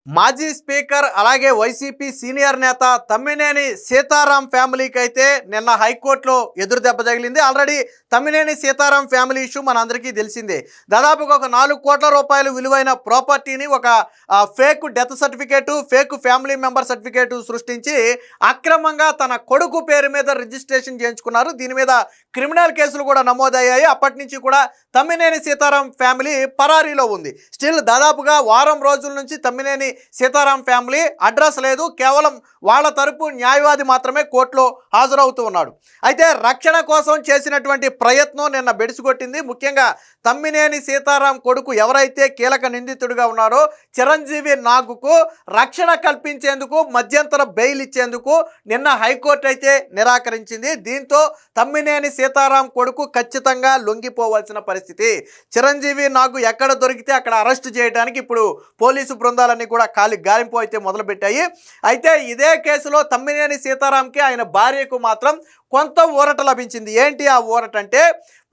మాజీ స్పీకర్ అలాగే YCP senior నేత తమ్మినేని సీతారాం ఫ్యామిలీకి అయితే నిన్న హైకోర్టులో ఎదురు దెబ్బ తగిలింది. Already Tammineni Sitaram family issue మనందరికీ తెలిసిందే. దాదాపుగా ఒక 4 కోట్ల రూపాయలు విలువైన ప్రాపర్టీని ఒక fake death certificate, fake family member certificate సృష్టించి అక్రమంగా తన కొడుకు పేరు మీద రిజిస్ట్రేషన్ చేయించుకున్నారు. దీని మీద క్రిమినల్ కేసులు కూడా నమోదయ్యాయి. అప్పటి నుంచి కూడా తమ్మినేని సీతారాం ఫ్యామిలీ పరారీలో ఉంది. స్టిల్ దాదాపుగా వారం రోజుల నుంచి తమ్మినేని సీతారాం ఫ్యామిలీ అడ్రస్ లేదు. కేవలం వాళ్ళ తరపు న్యాయవాది మాత్రమే కోర్టులో హాజరవుతూ ఉన్నాడు. అయితే రక్షణ కోసం చేసినటువంటి ప్రయత్నం నిన్న బెడిసికొట్టింది. ముఖ్యంగా తమ్మినేని సీతారాం కొడుకు ఎవరైతే కీలక నిందితుడిగా ఉన్నారో చిరంజీవి నాగుకు రక్షణ కల్పించేందుకు మధ్యంతర బెయిల్ ఇచ్చేందుకు నిన్న హైకోర్టు అయితే నిరాకరించింది. దీంతో తమ్మినేని సీతారాం కొడుకు ఖచ్చితంగా లొంగిపోవాల్సిన పరిస్థితి. చిరంజీవి నాగు ఎక్కడ దొరికితే అక్కడ అరెస్ట్ చేయడానికి ఇప్పుడు పోలీసు బృందాలన్నీ కూడా గాలింపు అయితే మొదలుపెట్టాయి. అయితే ఇదే కేసులో తమ్మినేని సీతారాంకి ఆయన భార్యకు మాత్రం కొంత ఊరట లభించింది. ఏంటి ఆ ఊరట అంటే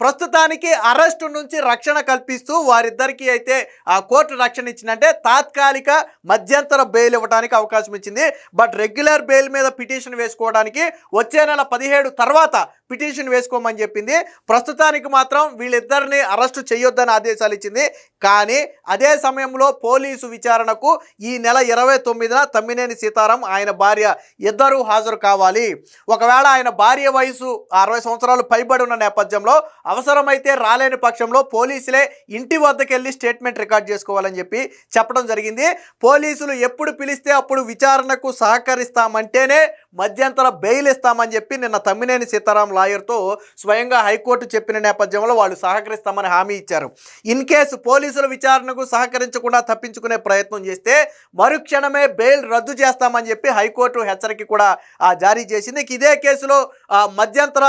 ప్రస్తుతానికి అరెస్టు నుంచి రక్షణ కల్పిస్తూ వారిద్దరికీ అయితే ఆ కోర్టు రక్షణ ఇచ్చిందంటే తాత్కాలిక మధ్యంతర బెయిల్ ఇవ్వడానికి అవకాశం ఇచ్చింది. బట్ రెగ్యులర్ బెయిల్ మీద పిటిషన్ వేసుకోవడానికి వచ్చే నెల 17 తర్వాత పిటిషన్ వేసుకోమని చెప్పింది. ప్రస్తుతానికి మాత్రం వీళ్ళిద్దరిని అరెస్టు చేయొద్దని ఆదేశాలు ఇచ్చింది. కానీ అదే సమయంలో పోలీసు విచారణకు ఈ నెల 29న తమ్మినేని సీతారాం ఆయన భార్య ఇద్దరూ హాజరు కావాలి. ఒకవేళ ఆయన భార్య వయసు 60 సంవత్సరాలు పైబడి ఉన్న నేపథ్యంలో అవసరమైతే రాలేని పక్షంలో పోలీసులే ఇంటి వద్దకు వెళ్ళి స్టేట్మెంట్ రికార్డ్ చేసుకోవాలని చెప్పి చెప్పడం జరిగింది. పోలీసులు ఎప్పుడు పిలిస్తే అప్పుడు విచారణకు సహకరిస్తామంటేనే మధ్యంతర బెయిల్ ఇస్తామని చెప్పి నిన్న తమ్మినేని సీతారాం లాయర్తో స్వయంగా హైకోర్టు చెప్పిన నేపథ్యంలో వాళ్ళు సహకరిస్తామని హామీ ఇచ్చారు. ఇన్ కేసు పోలీసుల విచారణకు సహకరించకుండా తప్పించుకునే ప్రయత్నం చేస్తే మరుక్షణమే బెయిల్ రద్దు చేస్తామని చెప్పి హైకోర్టు హెచ్చరిక కూడా జారీ చేసింది. ఇదే కేసులో మధ్యంతర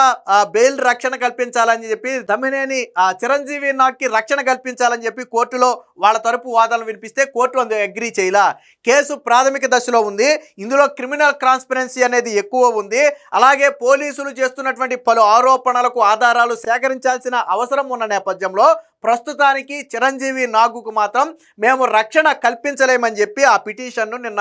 బెయిల్ రక్షణ కల్పించాలని చెప్పి తమ్మినేని చిరంజీవి నాగ్కి రక్షణ కల్పించాలని చెప్పి కోర్టులో వాళ్ళ తరపు వాదనలు వినిపిస్తే కోర్టు అందుకు అగ్రీ చేయలా. కేసు ప్రాథమిక దశలో ఉంది. ఇందులో క్రిమినల్ ట్రాన్స్పరెన్సీ అనేది ఎక్కువ ఉంది. అలాగే పోలీసులు చేస్తున్నటువంటి పలు ఆరోపణలకు ఆధారాలు సేకరించాల్సిన అవసరం ఉన్న నేపథ్యంలో ప్రస్తుతానికి చిరంజీవి నాగుకు మాత్రం మేము రక్షణ కల్పించలేమని చెప్పి ఆ పిటిషన్ను నిన్న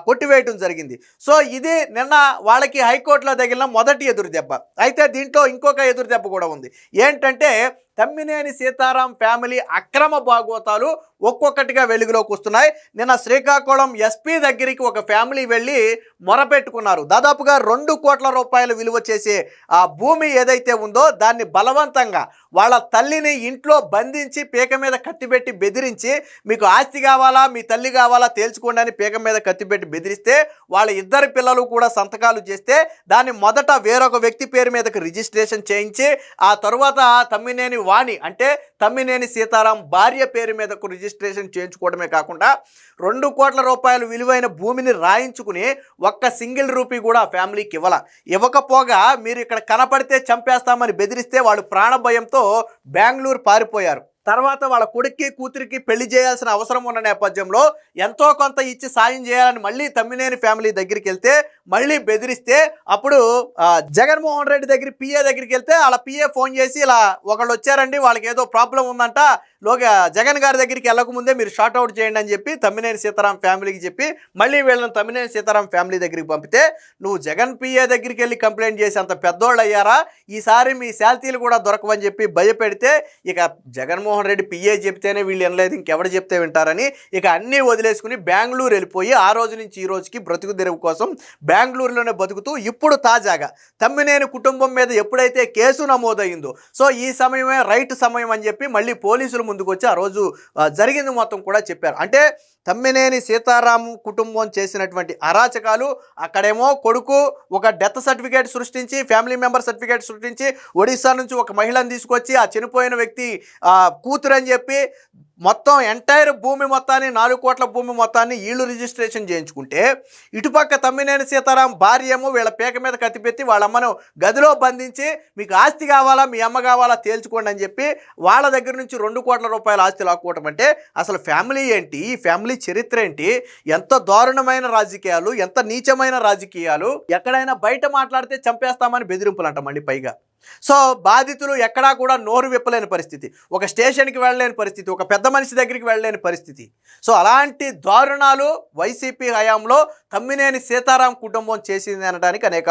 కొట్టివేయటం జరిగింది. సో ఇది నిన్న వాళ్ళకి హైకోర్టులో తగిలిన మొదటి ఎదురు దెబ్బ. అయితే దీంట్లో ఇంకొక ఎదురు దెబ్బ కూడా ఉంది. ఏంటంటే తమ్మినేని సీతారాం ఫ్యామిలీ అక్రమ భాగోతాలు ఒక్కొక్కటిగా వెలుగులోకి వస్తున్నాయి. నిన్న శ్రీకాకుళం ఎస్పీ దగ్గరికి ఒక ఫ్యామిలీ వెళ్ళి మొరపెట్టుకున్నారు. దాదాపుగా 2 కోట్ల రూపాయలు విలువ చేసే ఆ భూమి ఏదైతే ఉందో దాన్ని బలవంతంగా వాళ్ళ తల్లిని ఇంట్లో బంధించి పీక మీద కత్తిపెట్టి బెదిరించి మీకు ఆస్తి కావాలా మీ తల్లి కావాలా తేల్చుకోండి అని పీక మీద కత్తిపెట్టి బెదిరిస్తే వాళ్ళ ఇద్దరు పిల్లలు కూడా సంతకాలు చేస్తే దాన్ని మొదట వేరొక వ్యక్తి పేరు మీదకి రిజిస్ట్రేషన్ చేయించి ఆ తరువాత తమ్మినేని వాణి అంటే తమ్మినేని సీతారాం భార్య పేరు మీదకు రిజిస్ట్రేషన్ చేయించుకోవడమే కాకుండా 2 కోట్ల రూపాయలు విలువైన భూమిని రాయించుకుని ఒక్క సింగిల్ రూపీ కూడా ఫ్యామిలీకి ఇవ్వకపోగా మీరు ఇక్కడ కనపడితే చంపేస్తామని బెదిరిస్తే వాళ్ళు ప్రాణభయంతో బెంగళూరు పారిపోయారు. తర్వాత వాళ్ళ కొడుక్కి కూతురికి పెళ్లి చేయాల్సిన అవసరం ఉన్న నేపథ్యంలో ఎంతో కొంత ఇచ్చి సాయం చేయాలని మళ్ళీ తమ్మినేని ఫ్యామిలీ దగ్గరికి వెళ్తే మళ్ళీ బెదిరిస్తే అప్పుడు జగన్మోహన్ రెడ్డి దగ్గర పిఏ దగ్గరికి వెళ్తే వాళ్ళ పిఏ ఫోన్ చేసి ఇలా ఒకళ్ళు వచ్చారండి వాళ్ళకి ఏదో ప్రాబ్లం ఉందంట జగన్ గారి దగ్గరికి వెళ్ళకముందే మీరు షార్ట్ అవుట్ చేయండి అని చెప్పి తమ్మినేని సీతారాం ఫ్యామిలీకి చెప్పి మళ్ళీ వీళ్ళని తమ్మినేని సీతారాం ఫ్యామిలీ దగ్గరికి పంపితే నువ్వు జగన్ పిఏ దగ్గరికి వెళ్ళి కంప్లైంట్ చేసి అంత పెద్దోళ్ళు అయ్యారా ఈసారి మీ శాల్తీలు కూడా దొరకవని చెప్పి భయపెడితే ఇక జగన్మోహన్ రెడ్డి పిఏ చెప్తేనే వీళ్ళు వినలేదు ఇంకెవడు చెప్తే వింటారని ఇక అన్నీ వదిలేసుకుని బెంగళూరు వెళ్ళిపోయి ఆ రోజు నుంచి ఈ రోజుకి బ్రతుకు తెరువు కోసం బెంగళూరులోనే బతుకుతూ ఇప్పుడు తాజాగా తమ్మినేని కుటుంబం మీద ఎప్పుడైతే కేసు నమోదయ్యిందో సో ఈ సమయమే రైట్ సమయం అని చెప్పి మళ్ళీ పోలీసులు ముందుకు వచ్చి ఆ రోజు జరిగింది మొత్తం కూడా చెప్పారు. అంటే తమ్మినేని సీతారాం కుటుంబం చేసినటువంటి అరాచకాలు అక్కడేమో కొడుకు ఒక డెత్ సర్టిఫికేట్ సృష్టించి ఫ్యామిలీ మెంబర్ సర్టిఫికేట్ సృష్టించి ఒడిశా నుంచి ఒక మహిళను తీసుకొచ్చి ఆ చనిపోయిన వ్యక్తి కూతురు అని చెప్పి మొత్తం ఎంటైర్ భూమి మొత్తాన్ని 4 కోట్ల భూమి మొత్తాన్ని వీళ్ళు రిజిస్ట్రేషన్ చేయించుకుంటే ఇటుపక్క తమ్మినేని సీతారాం భార్య ఏమో వీళ్ళ పేక మీద కత్తిపెట్టి వాళ్ళ అమ్మను గదిలో బంధించి మీకు ఆస్తి కావాలా మీ అమ్మ కావాలా తేల్చుకోండి అని చెప్పి వాళ్ళ దగ్గర నుంచి 2 కోట్ల రూపాయల ఆస్తి లాక్కోవటం అంటే అసలు ఫ్యామిలీ ఏంటి ఈ ఫ్యామిలీ చరిత్ర ఏంటి ఎంత దారుణమైన రాజకీయాలు ఎంత నీచమైన రాజకీయాలు ఎక్కడైనా బయట మాట్లాడితే చంపేస్తామని బెదిరింపులంట మళ్ళీ పైగా సో బాధితులు ఎక్కడా కూడా నోరు విప్పలేని పరిస్థితి, ఒక స్టేషన్కి వెళ్ళలేని పరిస్థితి, ఒక పెద్ద మనిషి దగ్గరికి వెళ్ళలేని పరిస్థితి. సో అలాంటి దారుణాలు వైసీపీ హయాంలో తమ్మినేని సీతారాం కుటుంబం చేసింది అనడానికి అనేక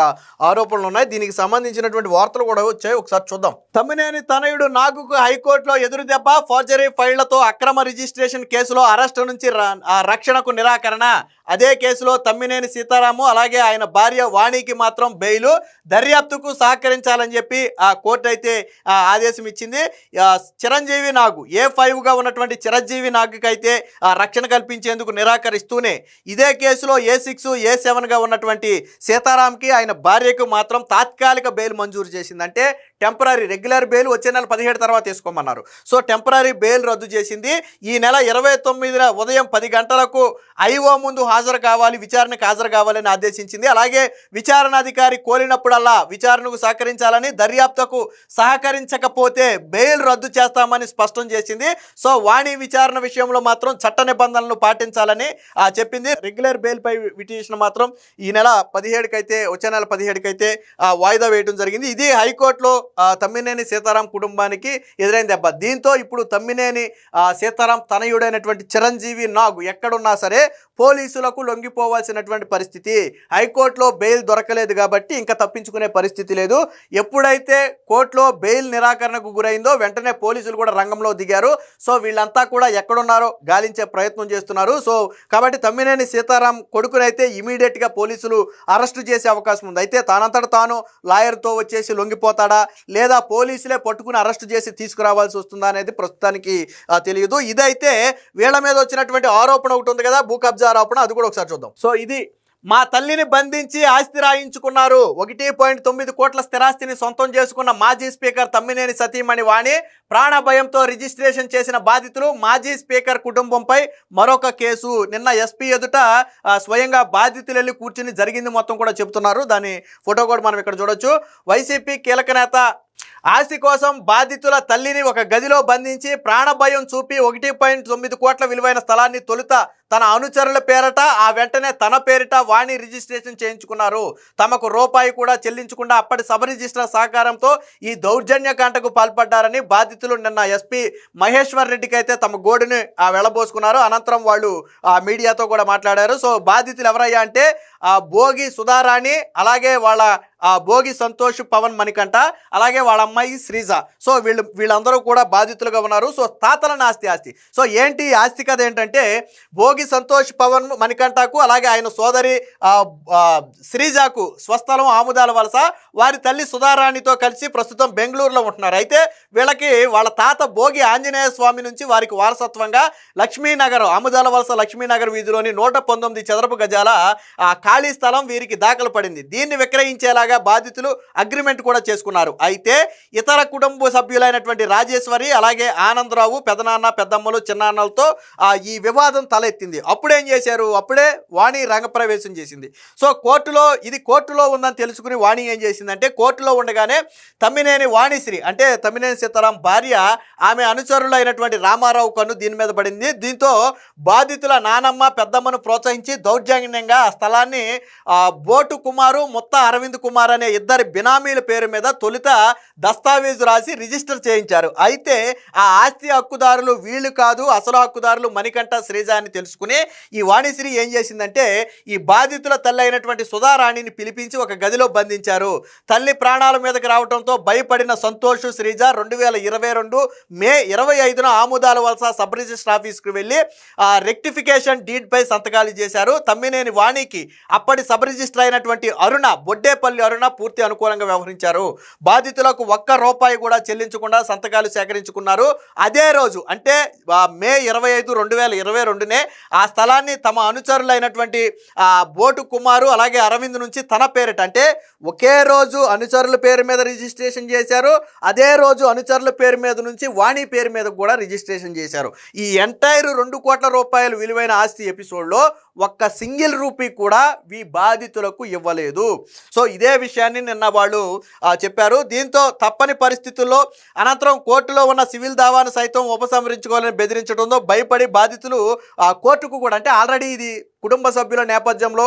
ఆరోపణలు ఉన్నాయి. దీనికి సంబంధించినటువంటి వార్తలు కూడా వచ్చాయి, ఒకసారి చూద్దాం. తమ్మినేని తనయుడు నాగుకు హైకోర్టులో ఎదురు దెబ్బ, ఫోర్జరీ ఫైళ్లతో అక్రమ రిజిస్ట్రేషన్ కేసులో అరెస్టు నుంచి రక్షణకు నిరాకరణ. అదే కేసులో తమ్మినేని సీతారాము అలాగే ఆయన భార్య వాణికి మాత్రం బెయిలు, దర్యాప్తుకు సహకరించాలని చెప్పి ఆ కోర్టు అయితే ఆదేశం ఇచ్చింది. చిరంజీవి నాగు A5గా ఉన్నటువంటి చిరంజీవి నాగుకి అయితే రక్షణ కల్పించేందుకు నిరాకరిస్తూనే ఇదే కేసులో A6 A7గా ఉన్నటువంటి సీతారాంకి ఆయన భార్యకు మాత్రం తాత్కాలిక బెయిల్ మంజూరు చేసింది. అంటే టెంపరీ, రెగ్యులర్ బెయిల్ వచ్చే నెల 17 తర్వాత తీసుకోమన్నారు. సో టెంపరీ బెయిల్ రద్దు చేసింది. ఈ నెల 29న ఉదయం 10 గంటలకు ఐఓ ముందు హాజరు కావాలి, విచారణకు హాజరు కావాలని ఆదేశించింది. అలాగే విచారణాధికారి కోరినప్పుడల్లా విచారణకు సహకరించాలని, దర్యాప్తుకు సహకరించకపోతే బెయిల్ రద్దు చేస్తామని స్పష్టం చేసింది. సో వాణి విచారణ విషయంలో మాత్రం చట్ట నిబంధనలను పాటించాలని చెప్పింది. రెగ్యులర్ బెయిల్ పై పిటిషన్ మాత్రం ఈ నెల 17కి అయితే, వచ్చే నెల 17కి అయితే వాయిదా వేయడం జరిగింది. ఇది హైకోర్టులో తమ్మినేని సీతారాం కుటుంబానికి ఎదురైన దెబ్బ. దీంతో ఇప్పుడు తమ్మినేని సీతారాం తనయుడైనటువంటి చిరంజీవి నాగు ఎక్కడున్నా సరే పోలీసులకు లొంగిపోవాల్సినటువంటి పరిస్థితి. హైకోర్టులో బెయిల్ దొరకలేదు కాబట్టి ఇంకా తప్పించుకునే పరిస్థితి లేదు. ఎప్పుడైతే కోర్టులో బెయిల్ నిరాకరణకు గురైందో వెంటనే పోలీసులు కూడా రంగంలో దిగారు. సో వీళ్ళంతా కూడా ఎక్కడున్నారో గాలించే ప్రయత్నం చేస్తున్నారు. సో కాబట్టి తమ్మినేని సీతారాం కొడుకునైతే ఇమీడియట్గా పోలీసులు అరెస్టు చేసే అవకాశం ఉంది. అయితే తానంతట తాను లాయర్తో వచ్చేసి లొంగిపోతాడా లేదా పోలీసులే పట్టుకుని అరెస్టు చేసి తీసుకురావాల్సి వస్తుందా అనేది ప్రస్తుతానికి తెలియదు. ఇదైతే వీళ్ళ మీద వచ్చినటువంటి ఆరోపణ ఒకటి ఉంది కదా, భూ కబ్జా ఆరోపణ, అది కూడా ఒకసారి చూద్దాం. సో ఇది మా తల్లిని బంధించి ఆస్తి రాయించుకున్నారు. 1.9 కోట్ల స్థిరాస్తిని సొంతం చేసుకున్న మాజీ స్పీకర్ తమ్మినేని సతీమణి వాణి ప్రాణ భయంతో రిజిస్ట్రేషన్ చేసిన బాధితులు. మాజీ స్పీకర్ కుటుంబంపై మరొక కేసు. నిన్న ఎస్పీ ఎదుట స్వయంగా బాధితులు వెళ్ళి కూర్చుని జరిగింది మొత్తం కూడా చెబుతున్నారు. దాని ఫోటో కూడా మనం ఇక్కడ చూడొచ్చు. వైసీపీ కీలక నేత ఆస్తి కోసం బాధితుల తల్లిని ఒక గదిలో బంధించి ప్రాణభయం చూపి 1.9 కోట్ల విలువైన స్థలాన్ని తొలుత తన అనుచరుల పేరట ఆ వెంటనే తన పేరిట వాణి రిజిస్ట్రేషన్ చేయించుకున్నారు. తమకు రూపాయి కూడా చెల్లించకుండా అప్పటి సబ్ రిజిస్ట్రార్ సహకారంతో ఈ దౌర్జన్యకాండకు పాల్పడ్డారని బాధితులు నిన్న ఎస్పీ మహేశ్వర్ రెడ్డికి అయితే తమ గోడుని వెళ్ళబోసుకున్నారు. అనంతరం వాళ్ళు మీడియాతో కూడా మాట్లాడారు. సో బాధితులు ఎవరయ్యా అంటే భోగి సుధారాణి, అలాగే వాళ్ళ భోగి సంతోష్ పవన్ మణికంఠ, అలాగే వాళ్ళ అమ్మాయి శ్రీజ. సో వీళ్ళందరూ కూడా బాధితులుగా ఉన్నారు. సో తాతల ఆస్తి. సో ఏంటి ఆస్తి కథ ఏంటంటే భోగి సంతోష్ పవన్ మణికంఠకు అలాగే ఆయన సోదరి శ్రీజాకు స్వస్థలం ఆముదాల వలస, వారి తల్లి సుధారాణితో కలిసి ప్రస్తుతం బెంగళూరులో ఉంటున్నారు. అయితే వీళ్ళకి వాళ్ళ తాత భోగి ఆంజనేయ స్వామి నుంచి వారికి వారసత్వంగా లక్ష్మీనగర్, ఆముదాల వలస లక్ష్మీనగర్ వీధిలోని 119 చదరపు గజాల ఖాళీ స్థలం వీరికి దాఖలు పడింది. దీన్ని విక్రయించేలాగా బాధితులు అగ్రిమెంట్ కూడా చేసుకున్నారు. అయితే ఇతర కుటుంబ సభ్యులైనటువంటి రాజేశ్వరి అలాగే ఆనందరావు, పెదనాన్న పెద్దమ్మలు చిన్నాన్నలతో ఈ వివాదం తలెత్తింది. అప్పుడేం చేశారు, అప్పుడే వాణి రంగప్రవేశం చేసింది. సో కోర్టులో ఉందని తెలుసుకుని వాణి ఏం చేసిందంటే కోర్టులో ఉండగానే తమ్మినేని వాణిశ్రీ అంటే తమ్మినేని సీతారాం భార్య, ఆమె అనుచరులైనటువంటి రామారావు కన్ను దీని మీద పడింది. దీంతో బాధితుల నానమ్మ పెద్దమ్మను ప్రోత్సహించి దౌర్జన్యంగా ఆ స్థలాన్ని బోటు కుమారు, మొత్త అరవింద్ కుమార్ అనే ఇద్దరి బినామీల పేరు మీద తొలుత దస్తావేజు రాసి రిజిస్టర్ చేయించారు. అయితే ఆ ఆస్తి హక్కుదారులు వీళ్ళు కాదు, అసలు హక్కుదారులు మణికంఠ, శ్రీజ అని తెలుసుకుని ఈ వాణిశ్రీ ఏం చేసిందంటే ఈ బాధితుల తల్లి అయినటువంటి సుధారాణిని పిలిపించి ఒక గదిలో బంధించారు. తల్లి ప్రాణాల మీదకి రావడంతో భయపడిన సంతోష్, శ్రీజ 2022 మే 25న ఆముదాల వలస సబ్ రిజిస్టర్ ఆఫీస్కి వెళ్ళి రెక్టిఫికేషన్ డీడ్ పై సంతకాలు చేశారు. తమ్మినేని వాణికి అప్పటి సబ్ రిజిస్టర్ అయినటువంటి అరుణ, బొడ్డేపల్లి అరుణ పూర్తి అనుకూలంగా వ్యవహరించారు. బాధితులకు ఒక్క రూపాయి కూడా చెల్లించకుండా సంతకాలు సేకరించుకున్నారు. అదే రోజు అంటే మే 25, 2022నే ఆ స్థలాన్ని తమ అనుచరులైనటువంటి బోటు కుమారు అలాగే అరవింద్ నుంచి తన పేరిట అంటే ఒకే రోజు అనుచరుల పేరు మీద రిజిస్ట్రేషన్ చేశారు. అదే రోజు అనుచరుల పేరు మీద నుంచి వాణి పేరు మీద కూడా రిజిస్ట్రేషన్ చేశారు. ఈ ఎంటైర్ 2 కోట్ల రూపాయలు విలువైన ఆస్తి ఎపిసోడ్లో ఒక్క సింగిల్ రూపీ కూడా ఈ బాధితులకు ఇవ్వలేదు. సో ఇదే విషయాన్ని నిన్న వాళ్ళు చెప్పారు. దీంతో తప్పని పరిస్థితుల్లో అనంతరం కోర్టులో ఉన్న సివిల్ దావాను సైతం ఉపసంహరించుకోవాలని బెదిరించడంతో భయపడి బాధితులు కోర్టుకు కూడా అంటే ఆల్రెడీ ఇది కుటుంబ సభ్యుల నేపథ్యంలో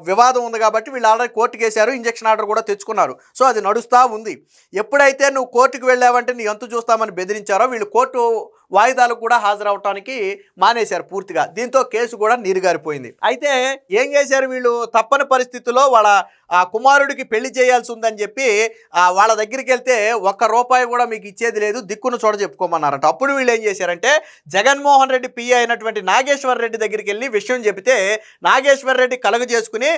వివాదం ఉంది కాబట్టి వీళ్ళు ఆల్రెడీ కోర్టుకు వేశారు, ఇంజక్షన్ ఆర్డర్ కూడా తెచ్చుకున్నారు. సో అది నడుస్తూ ఉంది. ఎప్పుడైతే నువ్వు కోర్టుకు వెళ్ళావంటే నీ ఎంతు చూస్తామని బెదిరించారో వీళ్ళు కోర్టు వాయిదాలకు కూడా హాజరవటానికి మానేశారు పూర్తిగా. దీంతో కేసు కూడా నీరుగారిపోయింది. అయితే ఏం చేశారు వీళ్ళు, తప్పని పరిస్థితుల్లో వాళ్ళ కుమారుడికి పెళ్లి చేయాల్సి ఉందని చెప్పి వాళ్ళ దగ్గరికి వెళ్తే ₹1 కూడా మీకు ఇచ్చేది లేదు, దిక్కును చోట చెప్పుకోమన్నారట. అప్పుడు వీళ్ళు ఏం చేశారంటే జగన్మోహన్ రెడ్డి పిఏ అయినటువంటి నాగేశ్వర్ రెడ్డి దగ్గరికి వెళ్ళి విషయం చెబితే నాగేశ్వర్ రెడ్డి కలగ చేసుకుని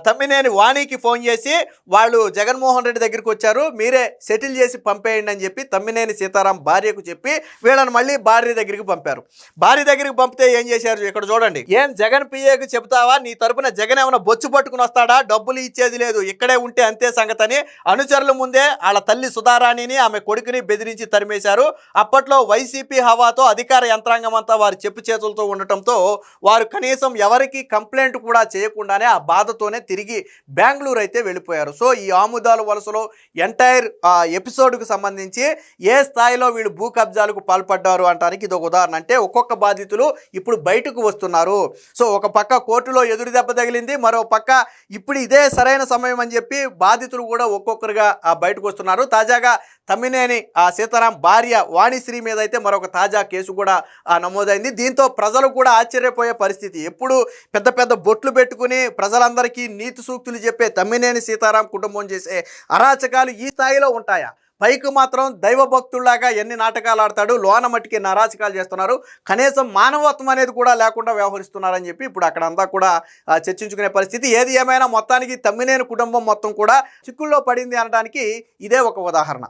తమ్మినేని వాణికి ఫోన్ చేసి వాళ్ళు జగన్మోహన్ రెడ్డి దగ్గరికి వచ్చారు, మీరే సెటిల్ చేసి పంపేయండి అని చెప్పి తమ్మినేని సీతారాం భార్యకు చెప్పి వీళ్ళని మళ్ళీ భార్య దగ్గరికి పంపారు. భార్య దగ్గరికి పంపితే ఏం చేశారు ఇక్కడ చూడండి. ఏం జగన్ పిఏకి చెబుతావా, నీ తరపున జగన్ ఏమైనా బొచ్చు పట్టుకుని వస్తాడా, డబ్బులు ఇచ్చేది లేదు, ఇక్కడే ఉంటే అంతే సంగతని అనుచరుల ముందే వాళ్ళ తల్లి సుధారాణిని ఆమె కొడుకుని బెదిరించి తరిమేశారు. అప్పట్లో వైసీపీ హవాతో అధికార యంత్రాంగం అంతా వారి చెప్పు చేతులతో ఉండటంతో వారు కనీసం ఎవరికి కంప్లైంట్ కూడా చేయకుండానే ఆ బాధతోనే తిరిగి బెంగళూరు అయితే వెళ్ళిపోయారు. సో ఈ ఆముదాల వలసలో ఎంటైర్ ఎపిసోడ్కు సంబంధించి ఏ స్థాయిలో వీళ్ళు భూ కబ్జాలకు పాల్పడ్డారు అంటానికి ఇది ఒక ఉదాహరణ. అంటే ఒక్కొక్క బాధితులు ఇప్పుడు బయటకు వస్తున్నారు. సో ఒక పక్క కోర్టులో ఎదురు దెబ్బ తగిలింది, మరో పక్క ఇప్పుడు ఇదే సరైన సమయం అని చెప్పి బాధితులు కూడా ఒక్కొక్కరుగా బయటకు వస్తున్నారు. తాజాగా తమ్మినేని సీతారాం భార్య వాణిశ్రీ మీద అయితే మరొక తాజా కేసు కూడా నమోదైంది. దీంతో ప్రజలు కూడా ఆశ్చర్యపోయే పరిస్థితి. ఎప్పుడు పెద్ద పెద్ద బొట్లు పెట్టుకుని ప్రజలందరికీ నీతి సూక్తులు చెప్పే తమ్మినేని సీతారాం కుటుంబం చేసే అరాచకాలు ఈ స్థాయిలో ఉంటాయా? పైకి మాత్రం దైవభక్తుల్లాగా ఎన్ని నాటకాలు ఆడతాడు, లోన మట్టికి నారాచకాలు చేస్తున్నారు, కనీసం మానవత్వం అనేది కూడా లేకుండా వ్యవహరిస్తున్నారని చెప్పి ఇప్పుడు అక్కడంతా కూడా చర్చించుకునే పరిస్థితి. ఏది ఏమైనా మొత్తానికి తమ్మినేని కుటుంబం మొత్తం కూడా చిక్కుల్లో పడింది అనడానికి ఇదే ఒక ఉదాహరణ.